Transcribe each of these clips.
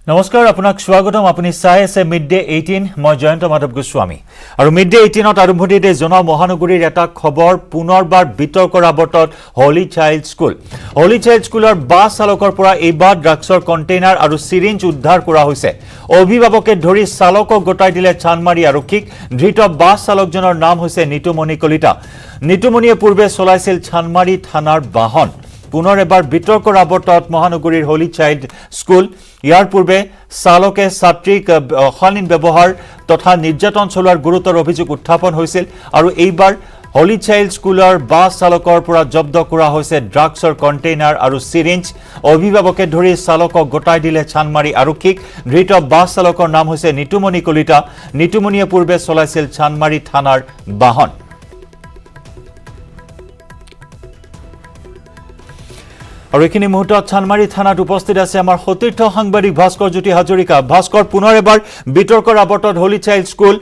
নমস্কাৰ আপোনাক স্বাগতম আপুনি চাই আছে মিড ডে 18 মই জয়ন্ত মাধৱ গোস্বামী আৰু মিড ডে 18ত আৰম্ভণিতে জনা মহানগৰীৰ এটা খবৰ পুনৰবাৰ বিতৰ্কৰ আৱৰ্তত হলি চাইল্ড স্কুলৰ বাছ চালকৰ পৰা এইবাৰ ড্ৰাগছৰ কণ্টেইনাৰ আৰু সিৰিঞ্জ উদ্ধাৰ কৰা হৈছে অভিভাৱকে ধৰি চালকক গটাই দিলে চানমাৰী আৰক্ষীক ধৃত বাছ চালকজনৰ নাম হৈছে নিতুমণি কলিতা নিতুমণিয়ে পূৰ্বে চলাইছিল চানমাৰী থানাৰ বাহন পুনৰ এবাৰ বিতৰ্কৰ আৱৰ্তত মহানগৰীৰ হলি চাইল্ড স্কুল ইয়াৰ পূৰ্বে চালকে ছাত্ৰীক অশালীন ব্যৱহাৰ তথা নিৰ্যাতন চলোৱাৰ গুৰুতৰ অভিযোগ উত্থাপন হৈছিল আৰু এইবাৰ হলি চাইল্ড স্কুলৰ বাছ চালকৰ পৰা জব্দ কৰা হৈছে ড্ৰাগছৰ কণ্টেইনাৰ আৰু সিৰিঞ্জ অভিভাৱকে ধৰি চালকক গটাই দিলে চানমাৰী আৰক্ষীক ধৃত বাছ চালকৰ নাম হৈছে নিতুমণি কলিতা নিতুমণিয়ে পূৰ্বে চলাইছিল চানমাৰী থানাৰ বাহন আৰু এইখিনি মুহূৰ্তত চানমাৰী থানাত উপস্থিত আছে আমাৰ সতীৰ্থ সাংবাদিক ভাস্কৰ জ্যোতি হাজৰিকা ভাস্কৰ পুনৰ এবাৰ বিতৰ্কৰ আৱৰ্তত হলি চাইল্ড স্কুল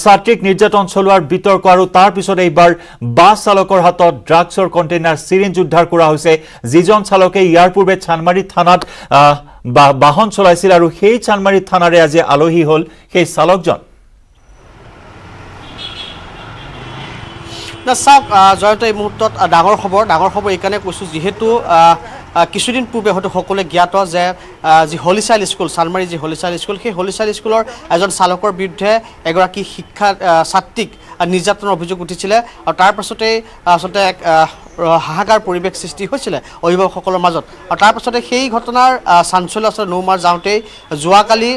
ছাত্ৰীক নিৰ্যাতন চলোৱাৰ বিতৰ্ক আৰু তাৰ পিছত এইবাৰ বাছ চালকৰ হাতত ড্ৰাগছৰ কণ্টেইনাৰ সিৰিঞ্জ উদ্ধাৰ কৰা হৈছে যিজন চালকে ইয়াৰ পূৰ্বে চানমাৰী থানাত বাহন চলাইছিল আৰু সেই চানমাৰী থানাৰে আজি আলহী হ'ল সেই চালকজন না চাওক জয়ন্ত এই মুহূৰ্তত ডাঙৰ খবৰ এইকাৰণে কৈছোঁ যিহেতু কিছুদিন পূৰ্বে হয়তো সকলোৱে জ্ঞাত যে যি হলি চাইল্ড স্কুল চানমাৰী যি হলি চাইল্ড স্কুল সেই হলি চাইল্ড স্কুলৰ এজন চালকৰ বিৰুদ্ধে এগৰাকী ছাত্ৰীক নিৰ্যাতনৰ অভিযোগ উঠিছিলে আৰু তাৰ পাছতেই আচলতে এক হাহাকাৰ পৰিৱেশ সৃষ্টি হৈছিলে অভিভাৱকসকলৰ মাজত আৰু তাৰ পাছতে সেই ঘটনাৰ চাঞ্চল্য আচলতে নৌমাৰ যাওঁতেই যোৱাকালি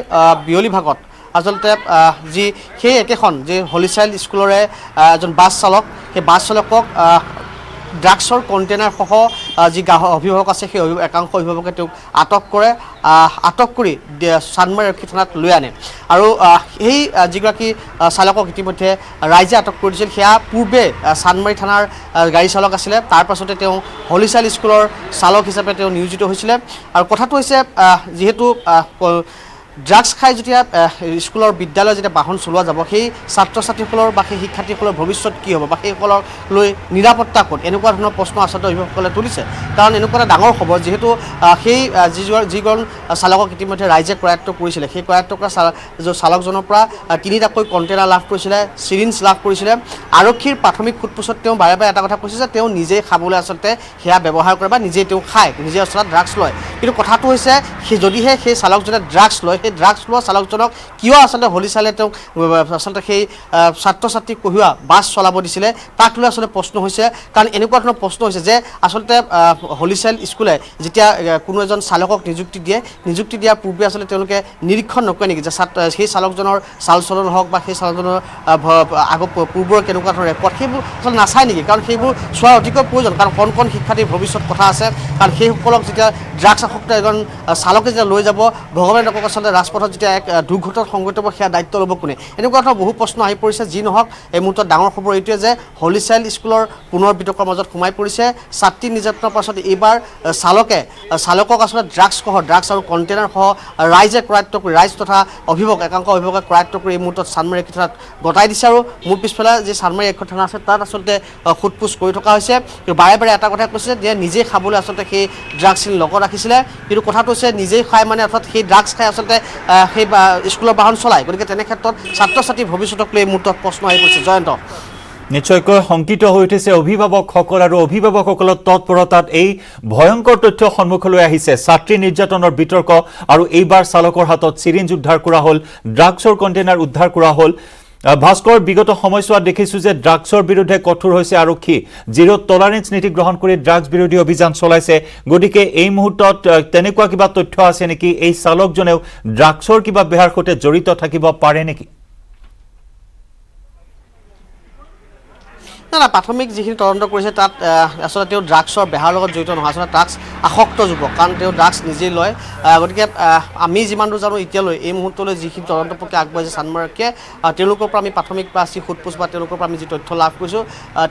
বিয়লি ভাগত আচলতে যি সেই একেখন যে হলি চাইল্ড স্কুলৰে এজন বাছ চালক সেই বাছ চালকক ড্ৰাগছৰ কণ্টেইনাৰ সহ যি অভিভাৱক আছে সেই একাংশ অভিভাৱকে তেওঁক আটক কৰি চানমাৰী আৰক্ষী থানাত লৈ আনে আৰু সেই যিগৰাকী চালকক ইতিমধ্যে ৰাইজে আটক কৰি দিছিল সেয়া পূৰ্বে চানমাৰী থানাৰ গাড়ী চালক আছিলে তাৰ পাছতে তেওঁ হলি চাইল্ড স্কুলৰ চালক হিচাপে তেওঁ নিয়োজিত হৈছিলে আৰু কথাটো হৈছে যিহেতু ড্ৰাগছ খাই যেতিয়া স্কুলৰ বিদ্যালয় যেতিয়া বাহন চলোৱা যাব সেই ছাত্ৰ ছাত্ৰীসকলৰ বা সেই শিক্ষাৰ্থীসকলৰ ভৱিষ্যত কি হ'ব বা সেইসকলক লৈ নিৰাপত্তা ক'ত এনেকুৱা ধৰণৰ প্ৰশ্ন আচলতে অভিভাৱকসকলে তুলিছে কাৰণ এনেকুৱা এটা ডাঙৰ খবৰ যিহেতু সেই যিজন চালকক ইতিমধ্যে ৰাইজে কৰায়ত্ব কৰিছিলে সেই কৰায়ত্ব কৰা চালকজনৰ পৰা তিনিটাকৈ কণ্টেইনাৰ লাভ কৰিছিলে সিৰিঞ্জ লাভ কৰিছিলে আৰক্ষীৰ প্ৰাথমিক সোধপোছত তেওঁ বাৰে বাৰে এটা কথা কৈছে যে তেওঁ নিজেই খাবলৈ আচলতে সেয়া ব্যৱহাৰ কৰে বা নিজেই তেওঁ খায় নিজে আচলতে ড্ৰাগছ লয় কিন্তু কথাটো হৈছে যদিহে সেই চালকজনে ড্ৰাগছ লয় সেই ড্ৰাগছ লোৱা চালকজনক কিয় আচলতে হলি চাইল্ডে তেওঁক আচলতে সেই ছাত্ৰ ছাত্ৰীক কঢ়িওৱা বাছ চলাব দিছিলে তাক লৈ আচলতে প্ৰশ্ন হৈছে কাৰণ এনেকুৱা ধৰণৰ প্ৰশ্ন হৈছে যে আচলতে হলি চাইল্ড স্কুলে যেতিয়া কোনো এজন চালকক নিযুক্তি দিয়াৰ পূৰ্বে আচলতে তেওঁলোকে নিৰীক্ষণ নকৰে নেকি যে সেই চালকজনৰ চাল চলন হওক বা সেই চালকজনৰ পূৰ্বৰ কেনেকুৱা ধৰণৰ ৰেকৰ্ড সেইবোৰ আচলতে নাচায় নেকি কাৰণ সেইবোৰ চোৱাৰ অতিকৈ প্ৰয়োজন কাৰণ কণ শিক্ষাৰ্থীৰ ভৱিষ্যত কথা আছে কাৰণ সেইসকলক যেতিয়া ড্ৰাগছ আসক্ত এজন চালকে যেতিয়া লৈ যাব ভগৱানে নকক আচলতে ৰাজপথত যেতিয়া এক দুৰ্ঘটনাত সংঘটিত হ'ব সেয়া দায়িত্ব ল'ব কোনে এনেকুৱা ধৰণৰ বহু প্ৰশ্ন আহি পৰিছে যি নহওক এই মুহূৰ্তত ডাঙৰ খবৰ এইটোৱে যে হলি চাইল্ড স্কুলৰ পুনৰ বিতৰ্কৰ মাজত সোমাই পৰিছে ছাত্ৰী নিৰ্যাতনৰ পাছত এইবাৰ চালকক আচলতে ড্ৰাগছ আৰু কণ্টেইনাৰ সহ ৰাইজে কৰায়ত্ব কৰি ৰাইজ তথা একাংশ অভিভাৱকে কৰায়ত্ব কৰি এই মুহূৰ্তত চানমাৰী আৰক্ষী থানাত গতাই দিছে আৰু মোৰ পিছফালে যি চানমাৰী আৰক্ষী থানা আছে তাত আচলতে সোধপোছ কৰি থকা হৈছে কিন্তু বাৰে এটা কথা কৈছে যে নিজেই খাবলৈ আচলতে সেই ড্ৰাগছখিনি লগত ৰাখিছিলে কিন্তু কথাটো হৈছে নিজেই খাই মানে অৰ্থাৎ সেই ড্ৰাগছ খাই আচলতে সেই স্কুলৰ বাহন চলায় গতিকে তেনে ক্ষেত্ৰত ছাত্ৰ ছাত্ৰীৰ ভৱিষ্যতক লৈ এই মুহূৰ্তত প্ৰশ্ন আহি পৰিছে জয়ন্ত নিশ্চয়কৈ শংকিত হৈ উঠিছে অভিভাৱকসকল আৰু অভিভাৱকসকলৰ তৎপৰতাত এই ভয়ংকৰ তথ্য সন্মুখলৈ আহিছে ছাত্ৰী নিৰ্যাতনৰ বিতৰ্ক আৰু এইবাৰ চালকৰ হাতত সিৰিঞ্জ উদ্ধাৰ কৰা হ'ল ড্ৰাগছৰ কণ্টেইনাৰ উদ্ধাৰ কৰা হ'ল ভাস্কৰ বিগত সময়ছোৱাত দেখিছোঁ যে ড্ৰাগছৰ বিৰুদ্ধে কঠোৰ হৈছে আৰক্ষী জিৰ' টলাৰেঞ্চ নীতি গ্ৰহণ কৰি ড্ৰাগছ বিৰোধী অভিযান চলাইছে গতিকে এই মুহূৰ্তত তেনেকুৱা কিবা তথ্য আছে নেকি এই চালকজনেও ড্ৰাগছৰ কিবা বেহাৰ সৈতে জড়িত থাকিব পাৰে নেকি না প্ৰাথমিক যিখিনি তদন্ত কৰিছে তাত আচলতে তেওঁ ড্ৰাগছৰ বেহাৰ লগত জড়িত নহয় আচলতে ড্ৰাগছ আসক্ত যুৱক কাৰণ তেওঁ ড্ৰাগছ নিজেই লয় গতিকে আমি যিমান দূৰ জানো এতিয়ালৈ এই মুহূৰ্তলৈ যিখিনি তদন্ত প্ৰক্ৰিয়া আগবাঢ়িছে চানমাৰী আৰক্ষীয়ে তেওঁলোকৰ পৰা আমি প্ৰাথমিক বা সোধপোছ বা তেওঁলোকৰ পৰা আমি যি তথ্য লাভ কৰিছোঁ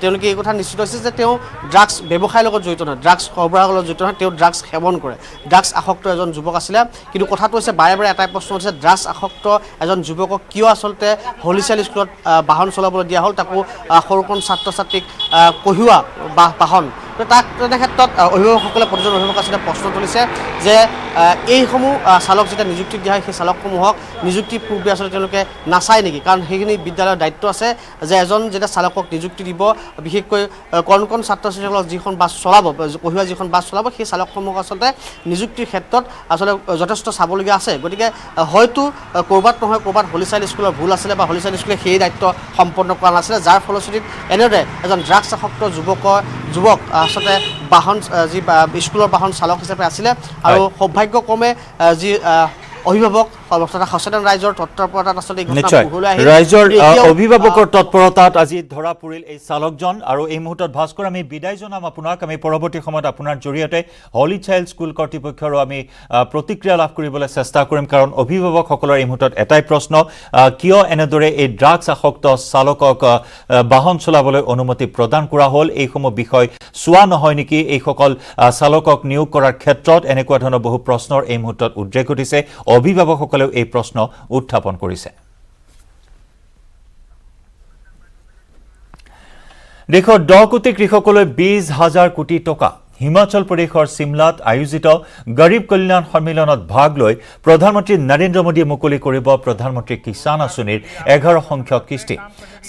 তেওঁলোকে এই কথা নিশ্চিত হৈছে যে তেওঁ ড্ৰাগছ ব্যৱসায়ৰ লগত জড়িত নহয় ড্ৰাগছ সৰবৰাহৰ লগত জড়িত নহয় তেওঁ ড্ৰাগছ সেৱন কৰে ড্ৰাগছ আসক্ত এজন যুৱক আছিলে কিন্তু কথাটো হৈছে বাৰে এটাই প্ৰশ্ন হৈছে ড্ৰাগছ আসক্ত এজন যুৱকক কিয় আচলতে হলি চাইল্ড স্কুলত বাহন চলাবলৈ দিয়া হ'ল তাকো সৰুকণ ছাত্ৰ ছাত্ৰীক কঢ়িওৱা বাহন তাক তেনে ক্ষেত্ৰত অভিভাৱকসকলে প্ৰতিজন অভিভাৱক আচলতে প্ৰশ্ন তুলিছে যে এইসমূহ চালক যেতিয়া নিযুক্তি দিয়া হয় সেই চালকসমূহক নিযুক্তিৰ পূৰ্বে আচলতে তেওঁলোকে নাচায় নেকি? কাৰণ সেইখিনি বিদ্যালয়ৰ দায়িত্ব আছে যে এজন যেতিয়া চালকক নিযুক্তি দিব, বিশেষকৈ কণ কণ ছাত্ৰ ছাত্ৰীসকলক যিখন বাছ চলাব, পঢ়ুৱা যিখন বাছ চলাব, সেই চালকসমূহক আচলতে নিযুক্তিৰ ক্ষেত্ৰত আচলতে যথেষ্ট চাবলগীয়া আছে। গতিকে হয়তো ক'ৰবাত নহয় ক'ৰবাত হলিচাইল স্কুলৰ ভুল আছিলে বা হলিচাইল স্কুলে সেই দায়িত্ব সম্পন্ন কৰা নাছিলে, যাৰ ফলশ্ৰুতিত এনেদৰে এজন ড্ৰাগছ আসক্ত যুৱক আচলতে বাহন যি স্কুলৰ বাহন চালক হিচাপে আছিলে আৰু সৌভাগ্যক্ৰমে যি অভিভাৱক তথা সচেতন ৰাইজৰ তৎপৰতাত আচলতে এই ঘটনা পোহৰলৈ আহিল। ৰাইজৰ অভিভাৱকৰ তৎপৰতাত আজি ধৰা পৰিল এই চালকজন। আৰু এই মুহূৰ্তত ভাস্কৰ আমি বিদায় জনাম আপোনাক। আমি পৰৱৰ্তী সময়ত আপোনাৰ জৰিয়তে হলি চাইল্ড স্কুল কৰ্তৃপক্ষৰো আমি প্ৰতিক্ৰিয়া লাভ কৰিবলৈ চেষ্টা কৰিম, কাৰণ অভিভাৱকসকলৰ এই মুহূৰ্তত এটাই প্ৰশ্ন, কিয় এনেদৰে এই ড্ৰাগছ আসক্ত চালকক বাহন চলাবলৈ অনুমতি প্ৰদান কৰা হ'ল? এইসমূহ বিষয় চোৱা নহয় নেকি এইসকল চালকক নিয়োগ কৰাৰ ক্ষেত্ৰত? এনেকুৱা ধৰণৰ বহু প্ৰশ্নৰ এই মুহূৰ্তত উদ্ৰেক ঘটিছে। অভিভাৱকসকলেও এই প্ৰশ্ন উত্থাপন কৰিছে। দেশৰ 10 কোটি কৃষকলৈ 20,000 কোটি টকা। হিমাচল প্ৰদেশৰ চিমলাত আয়োজিত গৰীব কল্যাণ সন্মিলনত ভাগ লৈ প্ৰধানমন্ত্ৰী নৰেন্দ্ৰ মোদীয়ে মুকলি কৰিব প্ৰধানমন্ত্ৰী কিষাণ আঁচনিৰ 11 সংখ্যক কিস্তি।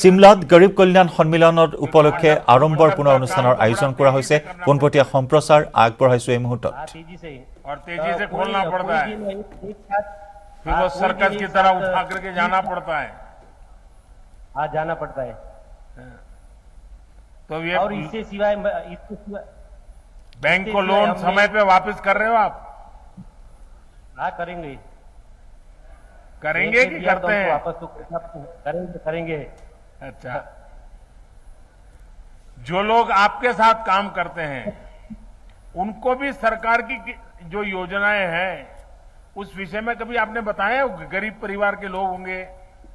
চিমলাত গৰীব কল্যাণ সন্মিলনৰ উপলক্ষে আড়ম্বৰ পুনৰ অনুষ্ঠানৰ আয়োজন কৰা হৈছে। পোনপটীয়া সম্প্ৰচাৰ আগবঢ়াইছো এই মুহূৰ্তত। और तेजी से खोलना पड़ता है, फिर वो सर्कस की तरह उठा करके जाना पड़ता है। हाँ, जाना पड़ता है। तो ये और इससे सिवाय बैंक को लोन समय पे वापस कर रहे हो आप? हाँ, करेंगे कि करते हैं? वापस तो करेंगे। अच्छा, जो लोग आपके साथ काम करते हैं उनको भी सरकार की जो योजनाएं हैं उस विषय में कभी आपने बताया? गरीब परिवार के लोग होंगे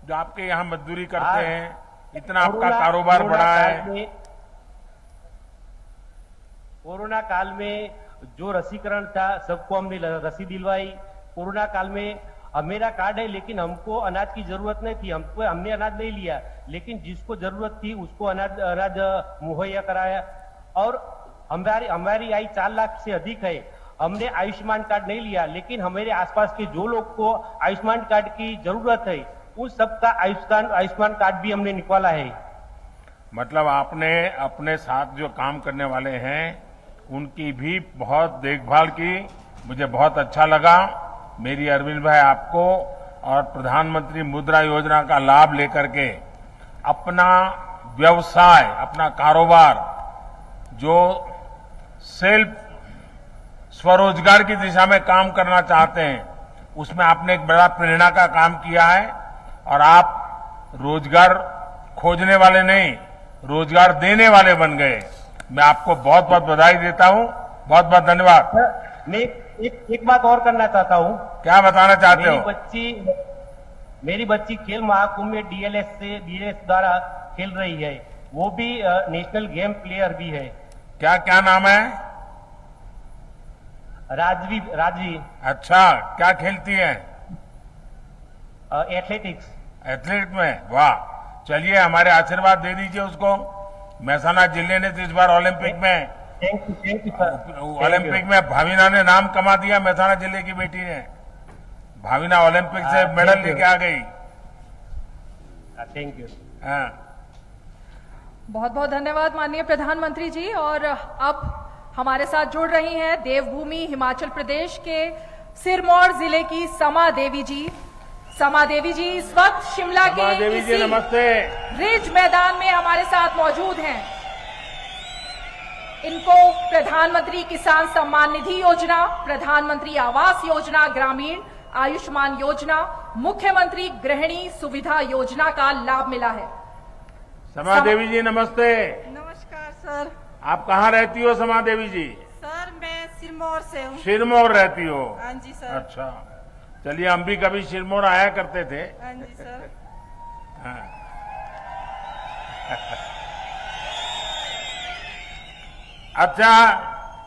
जो आपके यहाँ मजदूरी करते हैं, इतना आपका कारोबार बढ़ा है। कोरोना काल में जो रसीकरण था सबको हमने रसी दिलवाई। कोरोना काल में मेरा कार्ड है लेकिन हमको अनाज की जरूरत नहीं थी, हमने अनाज नहीं लिया, लेकिन जिसको जरूरत थी उसको अनाज मुहैया कराया। और हमारी आय 4 लाख से अधिक है। हमने आयुष्मान कार्ड नहीं लिया, लेकिन हमारे आसपास के जो लोग को आयुष्मान कार्ड की जरूरत है उन सबका आयुष्मान कार्ड भी हमने निकाला है। मतलब आपने अपने साथ जो काम करने वाले हैं उनकी भी बहुत देखभाल की, मुझे बहुत अच्छा लगा। मेरी अरविंद भाई आपको और प्रधानमंत्री मुद्रा योजना का लाभ लेकर के अपना व्यवसाय, अपना कारोबार जो सेल्फ स्वरोजगार की दिशा में काम करना चाहते हैं उसमें आपने एक बड़ा प्रेरणा का काम किया है। और आप रोजगार खोजने वाले नहीं, रोजगार देने वाले बन गए। मैं आपको बहुत बहुत बधाई देता हूं, बहुत बहुत धन्यवाद। मैं एक बात और करना चाहता हूं। क्या बताना चाहते हो? मेरी बच्ची खेल महाकुंभ में डीएलएस द्वारा खेल रही है, वो भी नेशनल गेम प्लेयर भी है। क्या नाम है? राजवी। अच्छा, क्या खेलती है? एथलेटिक्स। एथलीट में, वाह। चलिए हमारे आशीर्वाद दे दीजिए उसको। महसाना जिले ने तो इस बार ओलंपिक में ओलंपिक में भाविना ने नाम कमा दिया। महसाना जिले की बेटी ने, भाविना ओलंपिक से मेडल लेके आ गई। Thank you. हाँ, बहुत बहुत धन्यवाद माननीय प्रधानमंत्री जी। और अब हमारे साथ जुड़ रही हैं देवभूमि हिमाचल प्रदेश के सिरमौर जिले की समा देवी जी। समा देवी जी इस वक्त शिमला के इसी नमस्ते रिज मैदान में हमारे साथ मौजूद हैं। इनको प्रधानमंत्री किसान सम्मान निधि योजना, प्रधानमंत्री आवास योजना ग्रामीण, आयुष्मान योजना, मुख्यमंत्री गृहिणी सुविधा योजना का लाभ मिला है। समा देवी जी नमस्ते। नमस्कार सर। आप कहाँ रहती हो समा देवी जी? सर मैं सिरमौर से हूँ। सिरमौर रहती हो? हाँ जी सर। अच्छा, चलिए हम भी कभी सिरमौर आया करते थे। हाँ जी सर। हाँ। अच्छा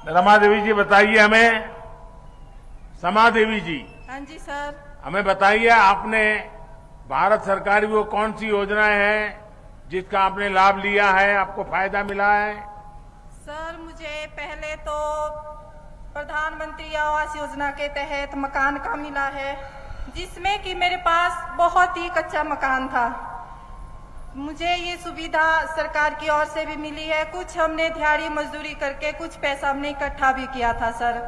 रमा देवी जी बताइए हमें, समा देवी जी हाँ जी सर। हमें बताइए आपने भारत सरकार की वो कौन सी योजनाएं हैं जिसका आपने लाभ लिया है, आपको फायदा मिला है? सर मुझे पहले तो प्रधानमंत्री आवास योजना के तहत मकान का मिला है, जिसमें कि मेरे पास बहुत ही कच्चा मकान था। मुझे ये सुविधा सरकार की ओर से भी मिली है। कुछ हमने दिहाड़ी मजदूरी करके कुछ पैसा हमने इकट्ठा भी किया था सर,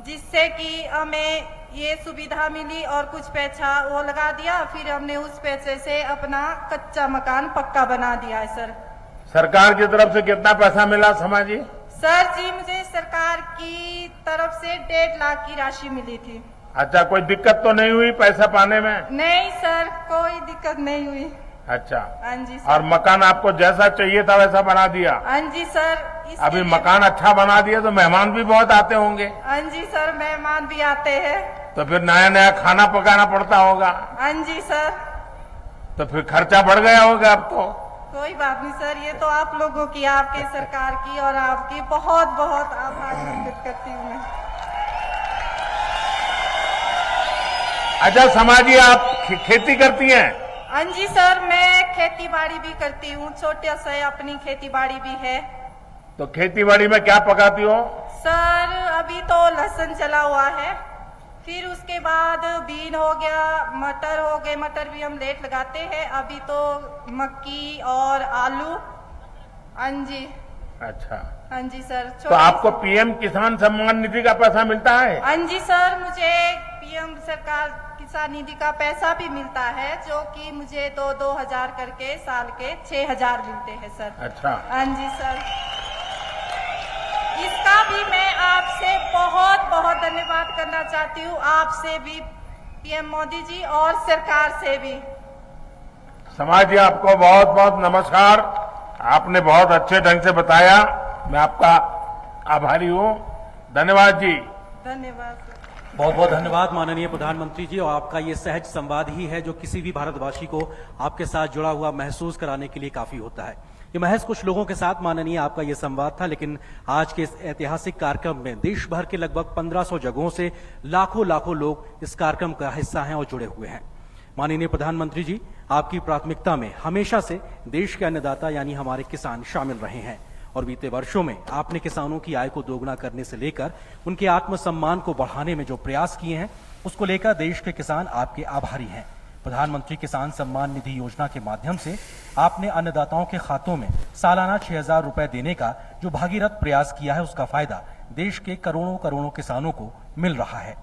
जिससे कि हमें ये सुविधा मिली और कुछ पैसा वो लगा दिया, फिर हमने उस पैसे से अपना कच्चा मकान पक्का बना दिया है सर। सरकार की तरफ से कितना पैसा मिला समाज जी? सर जी मुझे सरकार की तरफ से 1.5 लाख की राशि मिली थी। अच्छा, कोई दिक्कत तो नहीं हुई पैसा पाने में? नहीं सर, कोई दिक्कत नहीं हुई। अच्छा, हाँ जी सर। और मकान आपको जैसा चाहिए था वैसा बना दिया? हाँ जी सर। अभी मकान अच्छा बना दिया तो मेहमान भी बहुत आते होंगे? हाँ जी सर, मेहमान भी आते हैं। तो फिर नया नया खाना पकाना पड़ता होगा? हाँ जी सर। तो फिर खर्चा बढ़ गया होगा अब तो? कोई बात नहीं सर, ये तो आप लोगों की, आपके सरकार की और आपकी बहुत बहुत आभार व्यक्त करती हूँ मैं। अच्छा समाजी, आप खेती करती हैं? हाँ जी सर, मैं खेती बाड़ी भी करती हूँ, छोटे से अपनी खेती बाड़ी भी है। तो खेती बाड़ी में क्या पकाती हो? सर अभी तो लहसुन चला हुआ है, फिर उसके बाद बीन हो गया, मटर हो गए, मटर भी हम लेट लगाते हैं। अभी तो मक्की और आलू। हाँ जी। अच्छा, हाँ जी सर। तो आपको पीएम किसान सम्मान निधि का पैसा मिलता है? हाँ जी सर, मुझे पीएम सरकार किसान निधि का पैसा भी मिलता है, जो कि मुझे 2-2 हजार करके साल के 6,000 मिलते हैं सर। अच्छा। हाँ जी सर, इसका भी मैं आपसे बहुत बहुत धन्यवाद करना चाहती हूँ, आपसे भी, पीएम मोदी जी, और सरकार से भी। समाज जी, आपको बहुत बहुत नमस्कार। आपने बहुत अच्छे ढंग से बताया, मैं आपका आभारी हूँ। धन्यवाद जी। धन्यवाद सर। बहुत बहुत धन्यवाद माननीय प्रधानमंत्री जी। और आपका ये सहज संवाद ही है जो किसी भी भारतवासी को आपके साथ जुड़ा हुआ महसूस कराने के लिए काफी होता है। ये महज कुछ लोगों के साथ माननीय आपका ये संवाद था, लेकिन आज के इस ऐतिहासिक कार्यक्रम में देश भर के लगभग 1500 जगहों से लाखों लाखों लोग इस कार्यक्रम का हिस्सा हैं और जुड़े हुए हैं। माननीय प्रधानमंत्री जी, आपकी प्राथमिकता में हमेशा से देश के अन्नदाता यानी हमारे किसान शामिल रहे हैं और बीते वर्षों में आपने किसानों की आय को दोगुना करने से लेकर उनके आत्मसम्मान को बढ़ाने में जो प्रयास किए हैं, उसको लेकर देश के किसान आपके आभारी हैं। प्रधानमंत्री किसान सम्मान निधि योजना के माध्यम से आपने अन्नदाताओं के खातों में सालाना 6,000 रुपए देने का जो भागीरथ प्रयास किया है, उसका फायदा देश के करोड़ों करोड़ों किसानों को मिल रहा है।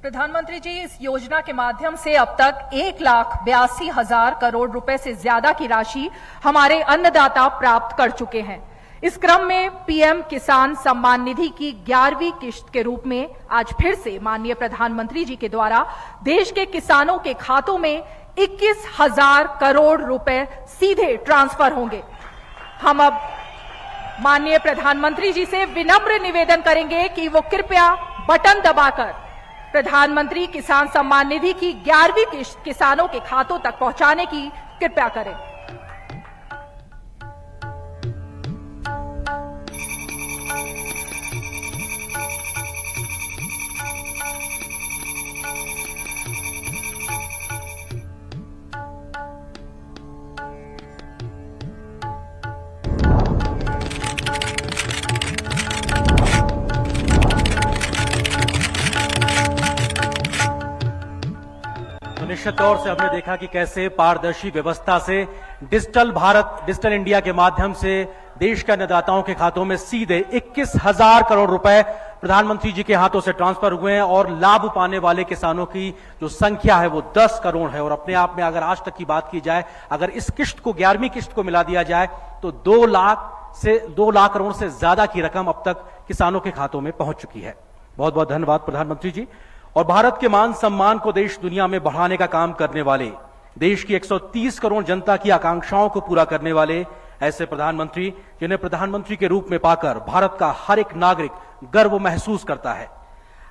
प्रधानमंत्री जी, इस योजना के माध्यम से अब तक 1,82,000 करोड़ रुपए से ज्यादा की राशि हमारे अन्नदाता प्राप्त कर चुके हैं। इस क्रम में पीएम किसान सम्मान निधि की 11वीं किश्त के रूप में आज फिर से माननीय प्रधानमंत्री जी के द्वारा देश के किसानों के खातों में 21,000 करोड़ रुपए सीधे ट्रांसफर होंगे। हम अब माननीय प्रधानमंत्री जी से विनम्र निवेदन करेंगे कि वो कृपया बटन दबाकर प्रधानमंत्री किसान सम्मान निधि की 11वीं किश्त किसानों के खातों तक पहुंचाने की कृपया करें। निश्चित तौर से हमने देखा कि कैसे पारदर्शी व्यवस्था से डिजिटल भारत, डिजिटल इंडिया के माध्यम से देश के अन्नदाताओं के खातों में सीधे 21,000 करोड़ रुपए प्रधानमंत्री जी के हाथों से ट्रांसफर हुए हैं और लाभ पाने वाले किसानों की जो संख्या है वो 10 करोड़ है। और अपने आप में अगर आज तक की बात की जाए, अगर इस किश्त को 11वीं किश्त को मिला दिया जाए तो 2 लाख करोड़ से ज्यादा की रकम अब तक किसानों के खातों में पहुंच चुकी है। बहुत बहुत धन्यवाद प्रधानमंत्री जी। और भारत के मान सम्मान को देश दुनिया में बढ़ाने का काम करने वाले, देश की 130 करोड़ जनता की आकांक्षाओं को पूरा करने वाले ऐसे प्रधानमंत्री, जिन्हें प्रधानमंत्री के रूप में पाकर भारत का हर एक नागरिक गर्व महसूस करता है।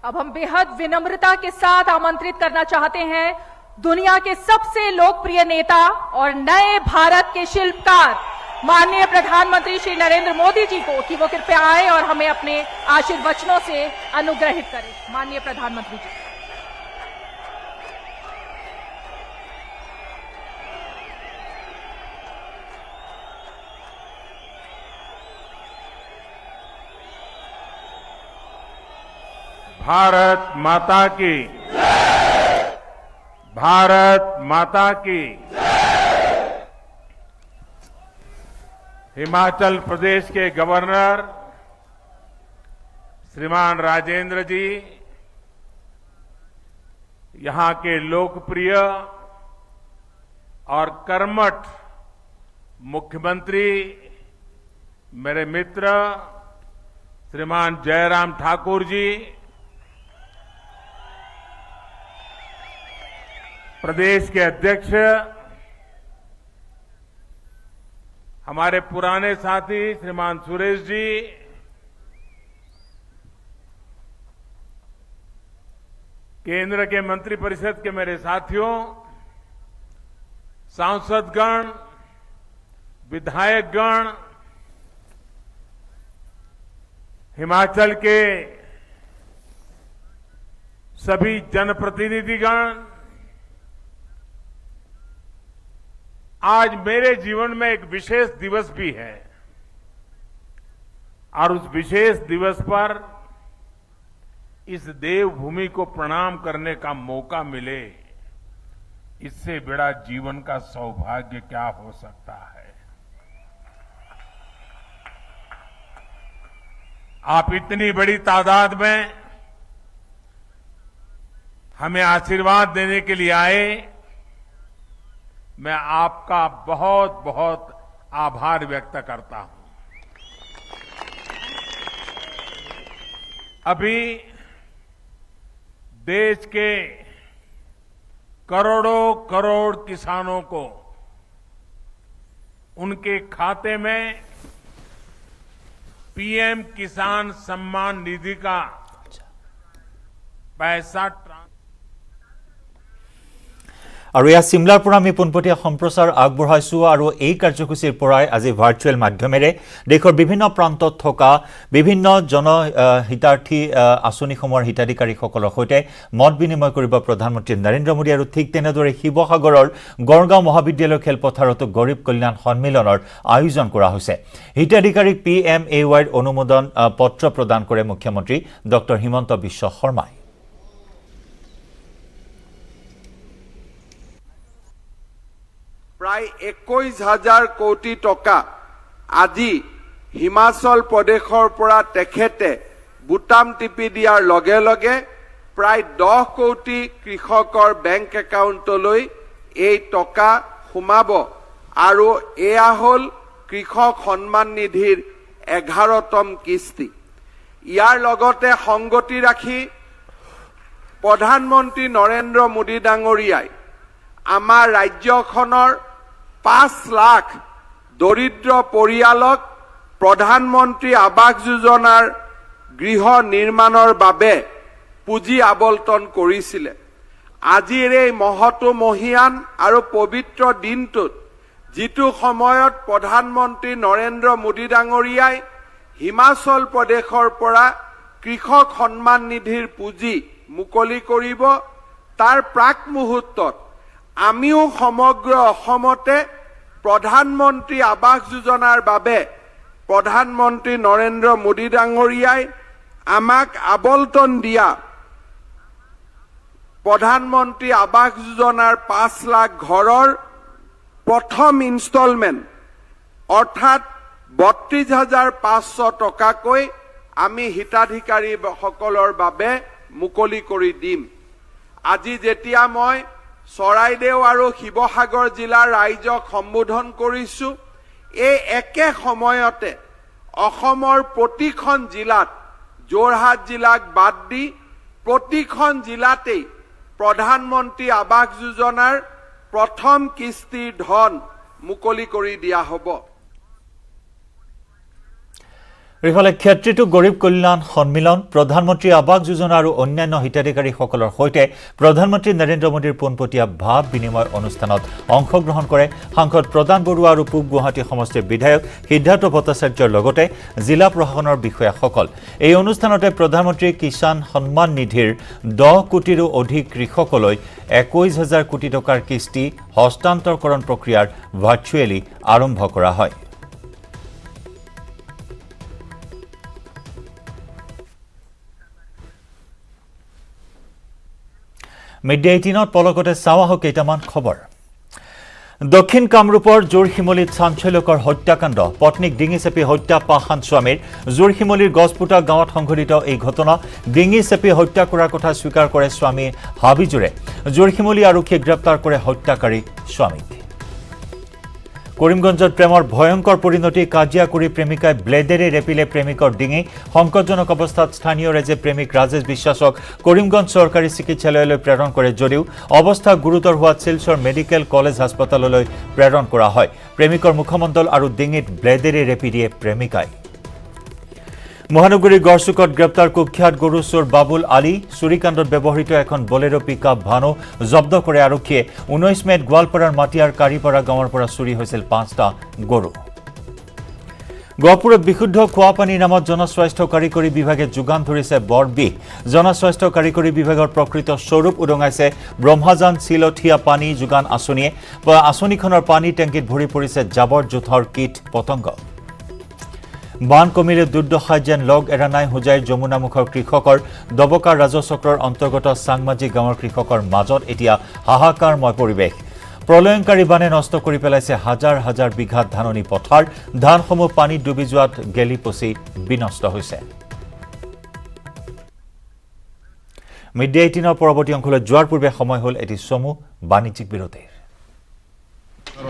अब हम बेहद विनम्रता के साथ आमंत्रित करना चाहते हैं दुनिया के सबसे लोकप्रिय नेता और नए भारत के शिल्पकार माननीय प्रधानमंत्री श्री नरेंद्र मोदी जी को कि वो कृपया आए और हमें अपने आशीर्वचनों से अनुग्रहित करें। माननीय प्रधानमंत्री जी। भारत माता की, भारत माता की। हिमाचल प्रदेश के गवर्नर श्रीमान राजेंद्र जी, यहां के लोकप्रिय और कर्मठ मुख्यमंत्री मेरे मित्र श्रीमान जयराम ठाकुर जी, प्रदेश के अध्यक्ष हमारे पुराने साथी श्रीमान सुरेश जी, केंद्र के मंत्रिपरिषद के मेरे साथियों, सांसदगण, विधायकगण, हिमाचल के सभी जनप्रतिनिधिगण, आज मेरे जीवन में एक विशेष दिवस भी है और उस विशेष दिवस पर इस देवभूमि को प्रणाम करने का मौका मिले, इससे बड़ा जीवन का सौभाग्य क्या हो सकता है। आप इतनी बड़ी तादाद में हमें आशीर्वाद देने के लिए आए, मैं आपका बहुत बहुत आभार व्यक्त करता हूं। अभी देश के करोड़ों करोड़ किसानों को उनके खाते में पीएम किसान सम्मान निधि का पैसा আৰু ইয়া সিমলাৰ পৰা আমি পোনপটীয়া সম্প্ৰচাৰ আগবঢ়াইছো আৰু এই কাৰ্যসূচীৰ পৰাই আজি ভাৰ্চুৱেল মাধ্যমেৰে দেশৰ বিভিন্ন প্ৰান্তত থকা বিভিন্ন জনহিতাৰ্থী আঁচনিসমূহৰ হিতাধিকাৰীসকলৰ সৈতে মত বিনিময় কৰিব প্ৰধানমন্ত্ৰী নৰেন্দ্ৰ মোদী আৰু ঠিক তেনেদৰে শিৱসাগৰৰ গড়গাঁও মহাবিদ্যালয় খেলপথাৰতো গৰীব কল্যাণ সন্মিলনৰ আয়োজন কৰা হৈছে। হিতাধিকাৰীক PMAYৰ অনুমোদন পত্ৰ প্ৰদান কৰে মুখ্যমন্ত্ৰী ডক্টৰ হিমন্ত বিশ্ব শৰ্মাই। প্ৰায় 21,000 কোটি টকা আজি হিমাচল প্ৰদেশৰ পৰা তেখেতে বুটাম টিপি দিয়াৰ লগে লগে প্ৰায় 10 কোটি কৃষকৰ বেংক একাউণ্টলৈ এই টকা সোমাব আৰু এয়া হ'ল কৃষক সন্মান নিধিৰ 11তম কিস্তি। ইয়াৰ লগতে সংগতি ৰাখি প্ৰধানমন্ত্ৰী নৰেন্দ্ৰ মোদী ডাঙৰীয়াই আমাৰ ৰাজ্যখনৰ 5 লাখ দৰিদ্ৰ পৰিয়ালক প্ৰধানমন্ত্ৰী আৱাস যোজনাৰ গৃহ নিৰ্মাণৰ বাবে পুঁজি আবণ্টন কৰিছিলে। আজিৰ এই মহতো মহিয়ান আৰু পবিত্ৰ দিনটোত যিটো সময়ত প্ৰধানমন্ত্ৰী নৰেন্দ্ৰ মোদী ডাঙৰীয়াই হিমাচল প্ৰদেশৰ পৰা কৃষক সন্মান নিধিৰ পুঁজি মুকলি কৰিব, তাৰ প্ৰাক মুহূৰ্তত আমিও সমগ্ৰ অসমতে প্ৰধানমন্ত্ৰী আৱাস যোজনাৰ বাবে প্ৰধানমন্ত্ৰী নৰেন্দ্ৰ মোদী ডাঙৰীয়াই আমাক আবণ্টন দিয়া প্ৰধানমন্ত্ৰী আৱাস যোজনাৰ 5 লাখ ঘৰৰ প্ৰথম ইনষ্টলমেণ্ট অৰ্থাৎ 32,500 টকাকৈ আমি হিতাধিকাৰীসকলৰ বাবে মুকলি কৰি দিম। আজি যেতিয়া মই চৰাইদেউ আৰু শিৱসাগৰ জিলাৰ ৰাইজক সম্বোধন কৰিছো, এই একে সময়তে অসমৰ প্ৰতিখন জিলাত, যোৰহাট জিলাক বাদ দি প্ৰতিখন জিলাতেই প্ৰধানমন্ত্ৰী আৱাস যোজনাৰ প্ৰথম কিস্তিৰ ধন মুকলি কৰি দিয়া হ'ব। ইফালে ক্ষেত্ৰীটো গৰীব কল্যাণ সন্মিলন, প্ৰধানমন্ত্ৰী আৱাস যোজনা আৰু অন্যান্য হিতাধিকাৰীসকলৰ সৈতে প্ৰধানমন্ত্ৰী নৰেন্দ্ৰ মোদীৰ পোনপটীয়া ভাৱ বিনিময় অনুষ্ঠানত অংশগ্ৰহণ কৰে সাংসদ প্ৰদান বৰুৱা আৰু পূব গুৱাহাটী সমষ্টিৰ বিধায়ক সিদ্ধাৰ্থ ভট্টাচাৰ্যৰ লগতে জিলা প্ৰশাসনৰ বিষয়াসকল। এই অনুষ্ঠানতে প্ৰধানমন্ত্ৰী কিষাণ সন্মান নিধিৰ 10 কোটিৰো অধিক কৃষকলৈ 21,000 কোটি টকাৰ কিস্তি হস্তান্তৰকৰণ প্ৰক্ৰিয়াৰ ভাৰ্চুৱেলি আৰম্ভ কৰা হয়। মিড ডে 18ত পলকতে চাওঁ আহক কেইটামান খবৰ দক্ষিণ কামৰূপৰ জোৰশিমলীত চাঞ্চল্যকৰ হত্যাকাণ্ড পত্নীক ডিঙি চেপি হত্যা পাহান স্বামীৰ জোৰশিমলীৰ গছপুটা গাঁৱত সংঘটিত এই ঘটনা ডিঙি চেপি হত্যা কৰাৰ কথা স্বীকাৰ কৰে স্বামী হাবিজুৰে জোৰশিমলী আৰক্ষীয়ে গ্ৰেপ্তাৰ কৰে হত্যাকাৰী স্বামীক কৰিমগঞ্জত প্ৰেমৰ ভয়ংকৰ পৰিণতি কাজিয়া কৰি প্ৰেমিকাই ব্লেডেৰে ৰেপিলে প্ৰেমিকৰ ডিঙি সংকটজনক অৱস্থাত স্থানীয় ৰাইজে প্ৰেমিক ৰাজেশ বিশ্বাসক কৰিমগঞ্জ চৰকাৰী চিকিৎসালয়লৈ প্ৰেৰণ কৰে যদিও অৱস্থা গুৰুতৰ হোৱাত শিলচৰ মেডিকেল কলেজ হাস্পতাললৈ প্ৰেৰণ কৰা হয় প্ৰেমিকৰ মুখমণ্ডল আৰু ডিঙিত ব্লেডেৰে ৰেপি দিয়ে প্ৰেমিকাই মহানগৰীৰ গড়চুকত গ্ৰেপ্তাৰ কুখ্যাত গৰু চোৰ বাবুল আলী চুৰিকাণ্ডত ব্যৱহৃত এখন বলেৰো পিকআপ ভানো জব্দ কৰে আৰক্ষীয়ে 19 মেত গোৱালপাৰাৰ মাটিয়াৰ কাৰিপাৰা গাঁৱৰ পৰা চুৰি হৈছিল 5টা গৰু গহপুৰত বিশুদ্ধ খোৱা পানীৰ নামত জনস্বাস্থ্য কাৰিকৰী বিভাগে যোগান ধৰিছে বৰ বিষ জনস্বাস্থ্য কাৰিকৰী বিভাগৰ প্ৰকৃত স্বৰূপ উদঙাইছে ব্ৰহ্মাজান চিলথিয়া পানী যোগান আঁচনিয়ে আঁচনিখনৰ পানী টেংকিত ভৰি পৰিছে জাবৰ জোথৰ কীট পতংগ বান কমিলে দুৰ্দশাই যেন লগ এৰা নাই হোজাইৰ যমুনামুখৰ কৃষকৰ দবকাৰ ৰাজচক্ৰৰ অন্তৰ্গত চাংমাজি গাঁৱৰ কৃষকৰ মাজত এতিয়া হাহাকাৰময় পৰিৱেশ প্ৰলয়ংকাৰী বানে নষ্ট কৰি পেলাইছে হাজাৰ হাজাৰ বিঘা ধাননি পথাৰ ধানসমূহ পানীত ডুবি যোৱাত গেলি পচি বিনষ্ট হৈছে মিড ডে 18ৰ পৰৱৰ্তী অংশলৈ যোৱাৰ পূৰ্বে সময় হ'ল এটি চমু বাণিজ্যিক বিৰতিৰ